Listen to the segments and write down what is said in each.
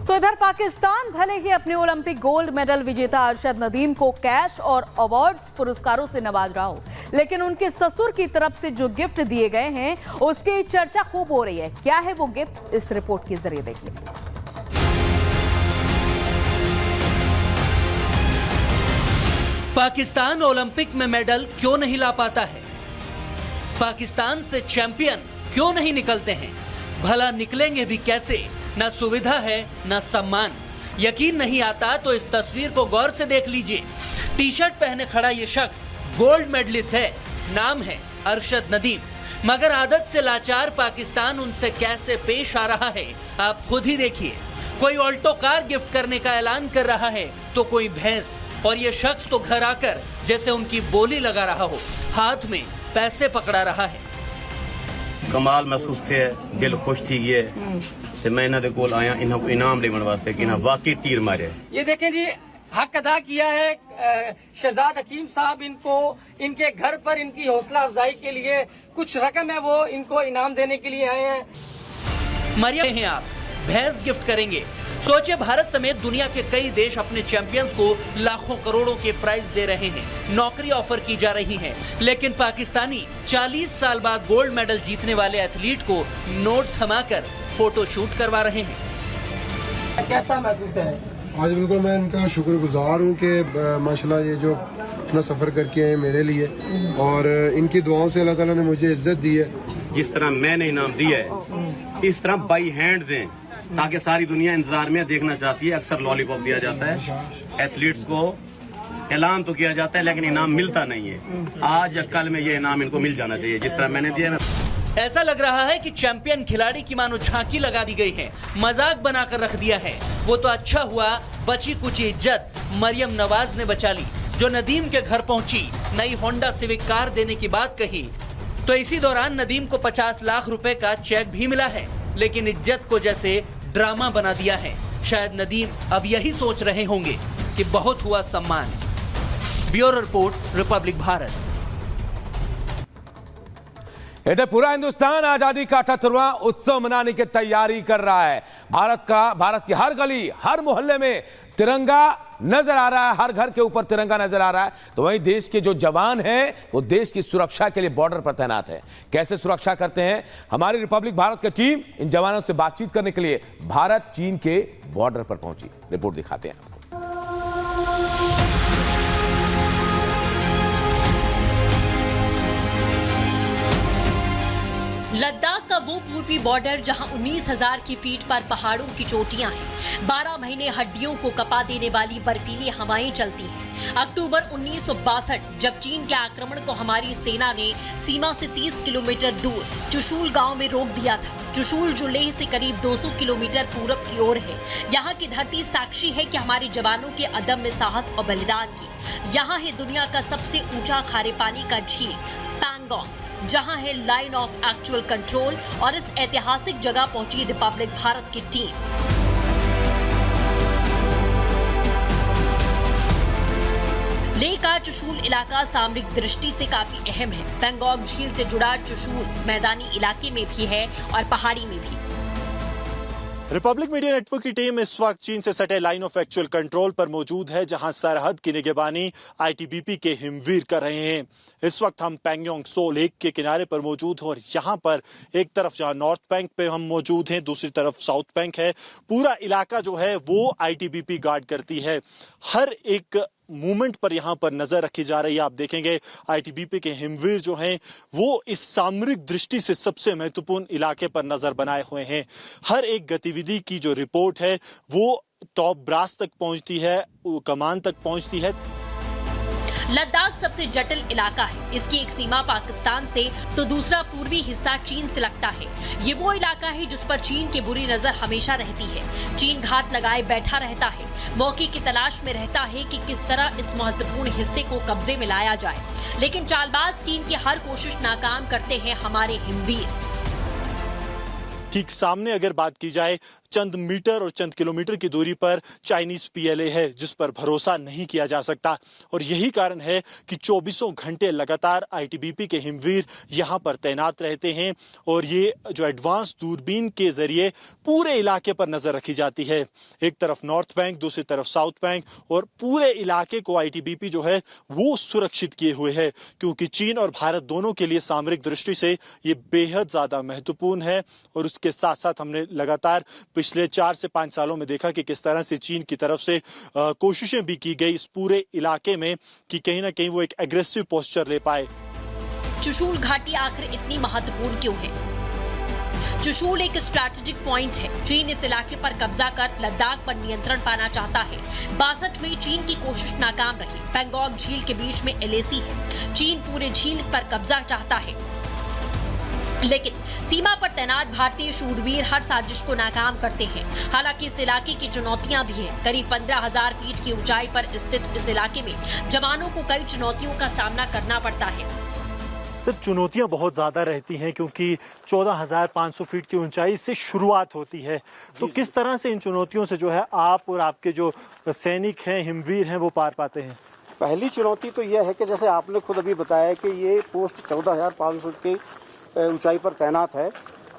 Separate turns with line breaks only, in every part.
तो इधर पाकिस्तान भले ही अपने ओलंपिक गोल्ड मेडल विजेता अरशद नदीम को कैश और अवार्ड्स पुरस्कारों से नवाज रहा हो, लेकिन उनके ससुर की तरफ से जो गिफ्ट दिए गए हैं उसकी चर्चा खूब हो रही है। क्या है वो गिफ्ट, इस रिपोर्ट के जरिए देखिए।
पाकिस्तान ओलंपिक में मेडल क्यों नहीं ला पाता है? पाकिस्तान से चैंपियन क्यों नहीं निकलते हैं? भला निकलेंगे भी कैसे? न सुविधा है न सम्मान। यकीन नहीं आता तो इस तस्वीर को गौर से देख लीजिए। टी शर्ट पहने खड़ा ये शख्स गोल्ड मेडलिस्ट है, नाम है अरशद नदीम। मगर आदत से लाचार पाकिस्तान उनसे कैसे पेश आ रहा है आप खुद ही देखिए। कोई ऑल्टो कार गिफ्ट करने का ऐलान कर रहा है तो कोई भैंस, और ये शख्स तो घर आकर जैसे उनकी बोली लगा रहा हो, हाथ में पैसे पकड़ा रहा है।
कमाल महसूस थे, दिल खुश थी ये ते मैं इन्हां दे कोल आया इन्हां को इनाम लेवन वास्ते कि इन्हां वाकई तीर मारे।
ये देखें जी, हक अदा किया है शहजाद हकीम साहब। इनको इनके घर पर इनकी हौसला अफजाई के लिए कुछ रकम है वो इनको इनाम देने के लिए आए हैं।
मरियम हैं आप, भैंस गिफ्ट करेंगे। सोचिए, भारत समेत दुनिया के कई देश अपने चैंपियंस को लाखों करोड़ों के प्राइज दे रहे हैं, नौकरी ऑफर की जा रही है, लेकिन पाकिस्तानी 40 साल बाद गोल्ड मेडल जीतने वाले एथलीट को नोट थमाकर फोटो शूट करवा रहे हैं।
कैसा महसूस है?
आज बिल्कुल मैं इनका शुक्रगुजार हूँ कि माशाल्लाह ये जो इतना सफर करके आए मेरे लिए, और इनकी दुआओं से अल्लाह ताला ने मुझे इज्जत दी है।
जिस तरह मैंने इनाम दिया है इस तरह बाई हैंड दें, ताकि सारी दुनिया इंतजार में देखना चाहती है। अक्सर लॉलीपॉप दिया जाता है, एथलीट्स को ऐलान तो किया जाता है लेकिन इनाम मिलता नहीं है। आज या कल में ये इनाम इनको मिल जाना चाहिए जिस तरह मैंने दिया।
ऐसा लग रहा है कि चैंपियन खिलाड़ी की मानो झांकी लगा दी गई है, मजाक बनाकर रख दिया है। वो तो अच्छा हुआ बची कुछ इज्जत मरियम नवाज ने बचा ली, जो नदीम के घर पहुंची, नई होंडा सिविक कार देने की बात कही। तो इसी दौरान नदीम को 50 लाख रुपए का चेक भी मिला है, लेकिन इज्जत को जैसे ड्रामा बना दिया है। शायद नदीम अब यही सोच रहे होंगे कि बहुत हुआ सम्मान। Bureau report, Republic Bharat.
इधर पूरा हिंदुस्तान आजादी का 78वां उत्सव मनाने की तैयारी कर रहा है। भारत की हर गली, हर मोहल्ले में तिरंगा नजर आ रहा है, हर घर के ऊपर तिरंगा नजर आ रहा है। तो वहीं देश के जो जवान हैं वो देश की सुरक्षा के लिए बॉर्डर पर तैनात है। कैसे सुरक्षा करते हैं, हमारी रिपब्लिक भारत की टीम इन जवानों से बातचीत करने के लिए भारत चीन के बॉर्डर पर पहुंची। रिपोर्ट दिखाते हैं आपको।
लद्दाख का वो पूर्वी बॉर्डर जहां 19,000 की फीट पर पहाड़ों की चोटियां हैं, 12 महीने हड्डियों को कपा देने वाली बर्फीली हवाएं चलती हैं। अक्टूबर 1962 जब चीन के आक्रमण को हमारी सेना ने सीमा से 30 किलोमीटर दूर चुशूल गांव में रोक दिया था। चुशूल जो लेह से करीब 200 किलोमीटर पूरब की ओर है। यहाँ की धरती साक्षी है कि हमारे जवानों के अदम्य साहस और बलिदान की। यहाँ है दुनिया का सबसे ऊंचा खारे पानी का झील पैंगोंग, जहां है लाइन ऑफ एक्चुअल कंट्रोल, और इस ऐतिहासिक जगह पहुंची रिपब्लिक भारत की टीम। लेह का चुशूल इलाका सामरिक दृष्टि से काफी अहम है। पैंगोंग झील से जुड़ा चुशूल मैदानी इलाके में भी है और पहाड़ी में भी।
रिपब्लिक मीडिया नेटवर्क की टीम इस वक्त चीन से सटे लाइन ऑफ एक्चुअल कंट्रोल पर मौजूद है, जहां सरहद की निगरानी आईटीबीपी के हिमवीर कर रहे हैं। इस वक्त हम पैंगोंग त्सो लेक के किनारे पर मौजूद हैं और यहाँ पर एक तरफ जहाँ नॉर्थ बैंक पे हम मौजूद हैं, दूसरी तरफ साउथ बैंक है। पूरा इलाका जो है वो आईटीबीपी गार्ड करती है। हर एक मूवमेंट पर यहाँ पर नजर रखी जा रही है। आप देखेंगे आईटीबीपी के हिमवीर जो हैं वो इस सामरिक दृष्टि से सबसे महत्वपूर्ण इलाके पर नजर बनाए हुए हैं। हर एक गतिविधि की जो रिपोर्ट है वो टॉप ब्रास तक पहुंचती है, कमान तक पहुंचती है।
लद्दाख सबसे जटिल इलाका है। इसकी एक सीमा पाकिस्तान से तो दूसरा पूर्वी हिस्सा चीन से लगता है। ये वो इलाका है जिस पर चीन की बुरी नजर हमेशा रहती है। चीन घात लगाए बैठा रहता है, मौके की तलाश में रहता है कि किस तरह इस महत्वपूर्ण हिस्से को कब्जे में लाया जाए। लेकिन चालबाज चीन की हर कोशिश नाकाम करते हैं हमारे हिमवीर।
ठीक सामने अगर बात की जाए चंद मीटर और चंद किलोमीटर की दूरी पर चाइनीज PLA है, जिस पर भरोसा नहीं किया जा सकता। और यही कारण है कि 24 घंटे लगातार ITBP के हिमवीर यहाँ पर तैनात रहते हैं और ये जो एडवांस दूरबीन के जरिए पूरे इलाके पर नजर रखी जाती है। एक तरफ नॉर्थ बैंक, दूसरी तरफ साउथ बैंक, और पूरे इलाके को ITBP जो है वो सुरक्षित किए हुए है, क्योंकि चीन और भारत दोनों के लिए सामरिक दृष्टि से ये बेहद ज्यादा महत्वपूर्ण है। और उसके साथ साथ हमने लगातार पिछले 4 से 5 सालों में देखा कि किस तरह से चीन की तरफ से कोशिशें भी की गई इस पूरे इलाके में कि कहीं ना कहीं वो एक एग्रेसिव पोस्चर ले पाए।
चुशूल घाटी आखिर इतनी महत्वपूर्ण क्यों है? चुशूल एक स्ट्रैटेजिक पॉइंट है। चीन इस इलाके पर कब्जा कर लद्दाख पर नियंत्रण पाना चाहता है। 62 में चीन की कोशिश नाकाम रही। पैंगोंग झील के बीच में LAC है। चीन पूरे झील पर कब्जा चाहता है, लेकिन सीमा पर तैनात भारतीय शूरवीर हर साजिश को नाकाम करते हैं। हालांकि इस इलाके की चुनौतियां भी हैं। करीब 15,000 फीट की ऊंचाई पर स्थित इस इलाके में जवानों को कई चुनौतियों का सामना करना पड़ता है।
सर, चुनौतियां बहुत ज़्यादा रहती हैं क्योंकि 14,500 फीट की ऊंचाई से शुरुआत होती है। तो किस तरह से इन चुनौतियों से जो है आप और आपके जो सैनिक हैं, हिमवीर हैं, वो पार पाते हैं?
पहली चुनौती तो यह है कि जैसे आपने खुद अभी बताया कि ये पोस्ट 14,500 फीट की ऊंचाई पर तैनात है,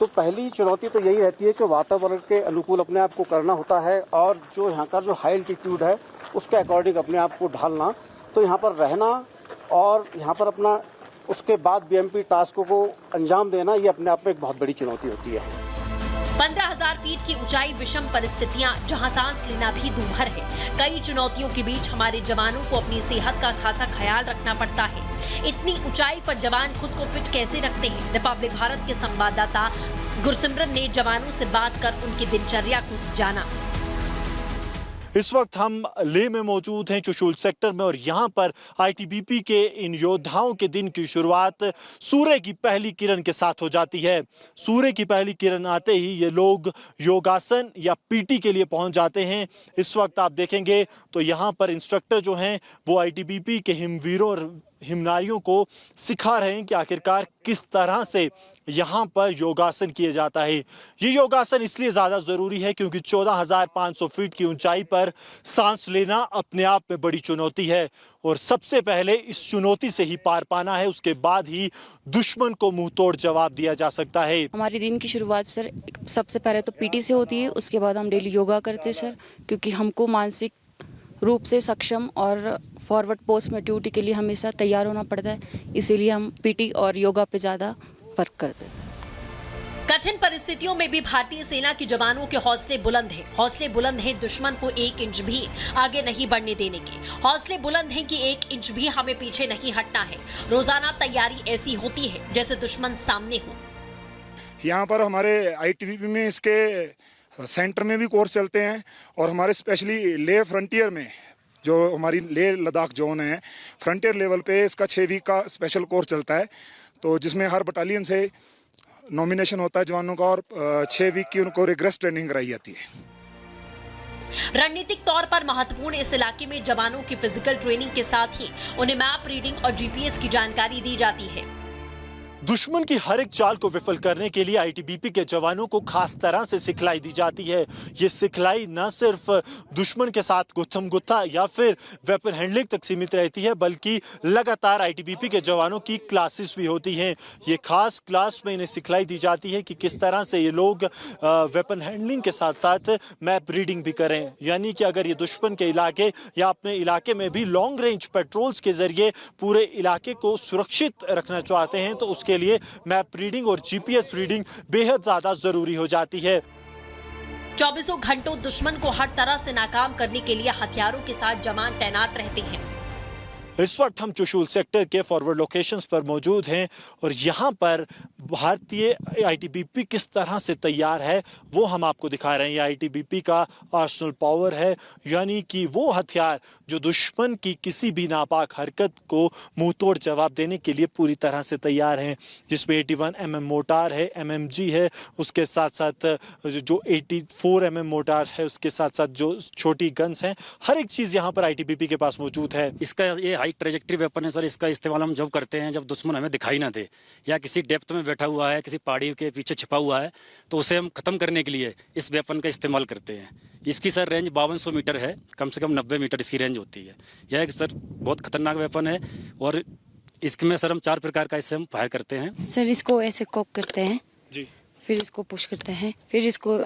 तो पहली चुनौती तो यही रहती है कि वातावरण के अनुकूल अपने आप को करना होता है और जो यहाँ का जो हाई एल्टीट्यूड है उसके अकॉर्डिंग अपने आप को ढालना। तो यहाँ पर रहना और यहाँ पर अपना उसके बाद BMP टास्कों को अंजाम देना, ये अपने आप में एक बहुत बड़ी चुनौती होती है।
15,000 फीट की ऊंचाई, विषम परिस्थितियां, जहां सांस लेना भी दूभर है। कई चुनौतियों के बीच हमारे जवानों को अपनी सेहत का खासा ख्याल रखना पड़ता है। इतनी ऊंचाई पर जवान खुद को फिट कैसे रखते हैं? रिपब्लिक भारत के संवाददाता गुरसिमरन ने जवानों से बात कर उनकी दिनचर्या को जाना।
इस वक्त हम लेह में मौजूद हैं, चुशूल सेक्टर में, और यहाँ पर ITBP के इन योद्धाओं के दिन की शुरुआत सूर्य की पहली किरण के साथ हो जाती है। सूर्य की पहली किरण आते ही ये लोग योगासन या PT के लिए पहुंच जाते हैं। इस वक्त आप देखेंगे तो यहाँ पर इंस्ट्रक्टर जो हैं वो ITBP के हिमवीरों और हिमनारियों को सिखा रहे हैं कि आखिरकार किस तरह से यहाँ पर योगासन किया जाता है। ये योगासन इसलिए ज़्यादा ज़रूरी है क्योंकि 14,500 फीट की ऊंचाई पर सांस लेना अपने आप में बड़ी चुनौती है और सबसे पहले इस चुनौती से ही पार पाना है, उसके बाद ही दुश्मन को मुंह तोड़ जवाब दिया जा सकता है।
हमारे दिन की शुरुआत सर सबसे पहले तो PT से होती है, उसके बाद हम डेली योगा करते हैं सर, क्योंकि हमको मानसिक रूप से सक्षम और फॉरवर्ड पोस्ट में ड्यूटी के लिए हमेशा तैयार होना पड़ता है। इसीलिए हम PT और योगा पे ज़्यादा वर्क करते हैं।
कठिन परिस्थितियों में भी भारतीय सेना के जवानों के हौसले बुलंद हैं। हौसले बुलंद हैं दुश्मन को 1 इंच भी आगे नहीं बढ़ने देने के। हौसले बुलंद हैं कि 1 इंच भी हमें पीछे नहीं हटना है। रोजाना तैयारी ऐसी होती है जैसे दुश्मन सामने हो।
यहाँ पर हमारे ITBP में इसके सेंटर में भी कोर्स चलते हैं और हमारे स्पेशली लेह फ्रंटियर में जो हमारी लेह लद्दाख जोन है, फ्रंटियर लेवल पे इसका 6 वीक का स्पेशल कोर्स चलता है, तो जिसमें हर बटालियन से नॉमिनेशन होता है जवानों का और 6 वीक की उनको रिग्रेस ट्रेनिंग कराई जाती है।
रणनीतिक तौर पर महत्वपूर्ण इस इलाके में जवानों की फिजिकल ट्रेनिंग के साथ ही उन्हें मैप रीडिंग और GPS की जानकारी दी जाती है।
दुश्मन की हर एक चाल को विफल करने के लिए ITBP के जवानों को खास तरह से सिखलाई दी जाती है। ये सिखलाई न सिर्फ दुश्मन के साथ गुत्थम गुत्था या फिर वेपन हैंडलिंग तक सीमित रहती है, बल्कि लगातार ITBP के जवानों की क्लासेस भी होती हैं। ये खास क्लास में इन्हें सिखलाई दी जाती है कि किस तरह से ये लोग वेपन हैंडलिंग के साथ साथ मैप रीडिंग भी करें, यानी कि अगर ये दुश्मन के इलाके या अपने इलाके में भी लॉन्ग रेंज पेट्रोल्स के जरिए पूरे इलाके को सुरक्षित रखना चाहते हैं तो उसके लिए मैप रीडिंग और GPS रीडिंग बेहद ज्यादा जरूरी हो जाती है।
24 घंटों दुश्मन को हर तरह से नाकाम करने के लिए हथियारों के साथ जवान तैनात रहते हैं।
इस वक्त हम चुशूल सेक्टर के फॉरवर्ड लोकेशंस पर मौजूद हैं और यहाँ पर भारतीय ITBP किस तरह से तैयार है वो हम आपको दिखा रहे हैं। ये ITBP का आर्सनल पावर है, यानी कि वो हथियार जो दुश्मन की किसी भी नापाक हरकत को मुंह तोड़ जवाब देने के लिए पूरी तरह से तैयार हैं, जिसमें 81 mm मोटार है, MMG है, उसके साथ साथ जो 84 mm मोटार है, उसके साथ साथ जो छोटी गन्स हैं, हर एक चीज़ यहाँ पर ITBP के पास मौजूद है।
इसका ये लाइट ट्रेजेक्टरी वेपन है सर। इसका इस्तेमाल हम जब करते हैं जब दुश्मन हमें दिखाई ना दे या किसी डेप्थ में बैठा हुआ है, किसी पहाड़ी के पीछे छिपा हुआ है, तो उसे हम खत्म करने के लिए इस वेपन का इस्तेमाल करते हैं। इसकी सर रेंज 5200 मीटर है, कम से कम 90 मीटर इसकी रेंज होती है। यह एक सर बहुत खतरनाक वेपन है और इसमें सर हम 4 प्रकार का इससे हम फायर करते हैं।
सर इसको ऐसे कॉक करते हैं
जी,
फिर इसको पुश करते हैं, फिर इसको